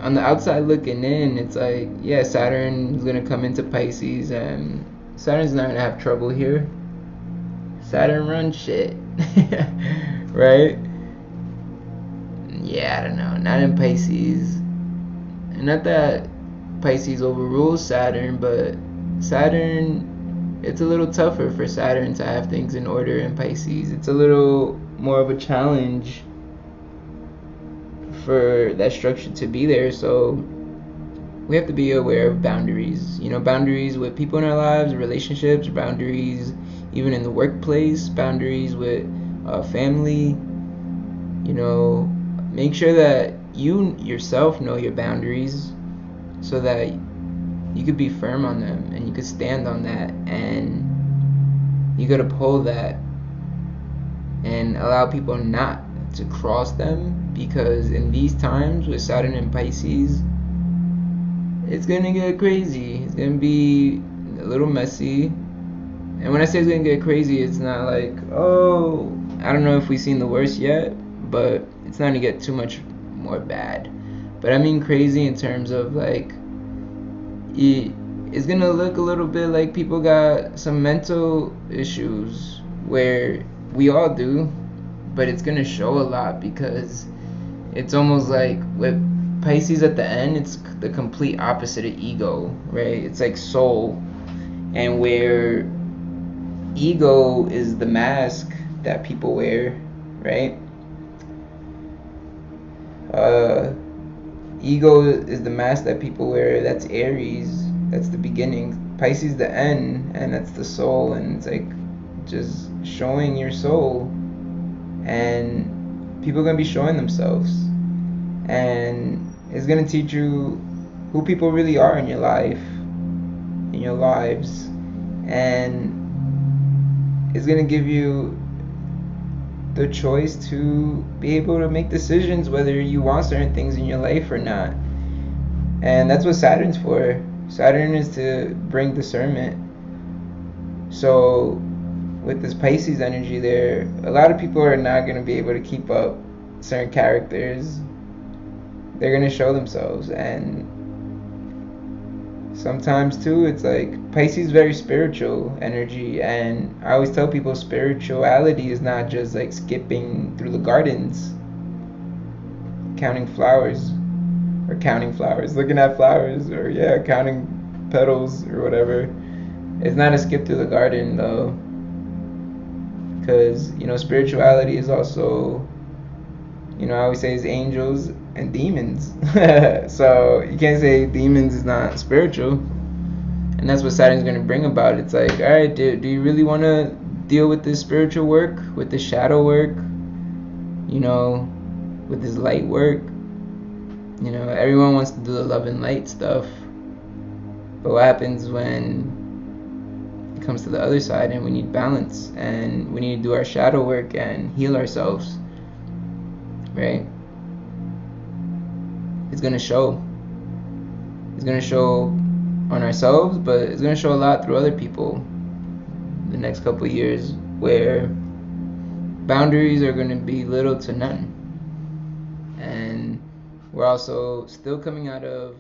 on the outside looking in, it's like, yeah, Saturn is gonna come into Pisces, and Saturn's not gonna have trouble here. Saturn runs shit, right? Yeah, I don't know. Not in Pisces. And not that Pisces overrules Saturn, but Saturn, it's a little tougher for Saturn to have things in order in Pisces. It's a little more of a challenge for that structure to be there. So we have to be aware of boundaries. You know, boundaries with people in our lives, relationships, boundaries even in the workplace, boundaries with family. You know, make sure that you yourself know your boundaries so that you could be firm on them and you could stand on that, and you could uphold that and allow people not to cross them, because in these times with Saturn and Pisces, it's gonna get crazy. It's gonna be a little messy. And when I say it's gonna get crazy, it's not like, oh, I don't know if we've seen the worst yet, but it's not gonna get too much more bad. But I mean crazy in terms of like, it's gonna look a little bit like people got some mental issues, where we all do, but it's gonna show a lot, because it's almost like with Pisces at the end, it's the complete opposite of ego, right? It's like soul, and where ego is the mask that people wear, right? Ego is the mask that people wear. That's Aries. That's the beginning. Pisces the end, and that's the soul. And it's like just showing your soul, and people are gonna be showing themselves, and it's gonna teach you who people really are in your life, in your lives, and it's gonna give you the choice to be able to make decisions whether you want certain things in your life or not. And that's what Saturn's for. Saturn is to bring discernment. So with this Pisces energy there, a lot of people are not going to be able to keep up certain characters. They're going to show themselves. And sometimes too, it's like Pisces is very spiritual energy, and I always tell people spirituality is not just like skipping through the gardens, counting flowers, looking at flowers, or yeah, counting petals or whatever. It's not a skip through the garden though, because you know, spirituality is also, you know, I always say is angels and demons. So you can't say demons is not spiritual, and that's what Saturn's going to bring about. It's like, all right, do you really want to deal with this spiritual work, with this shadow work, you know, with this light work? You know, everyone wants to do the love and light stuff, but what happens when it comes to the other side, and we need balance, and we need to do our shadow work and heal ourselves, right? It's gonna show. It's gonna show on ourselves, but it's gonna show a lot through other people the next couple of years, where boundaries are gonna be little to none. And we're also still coming out of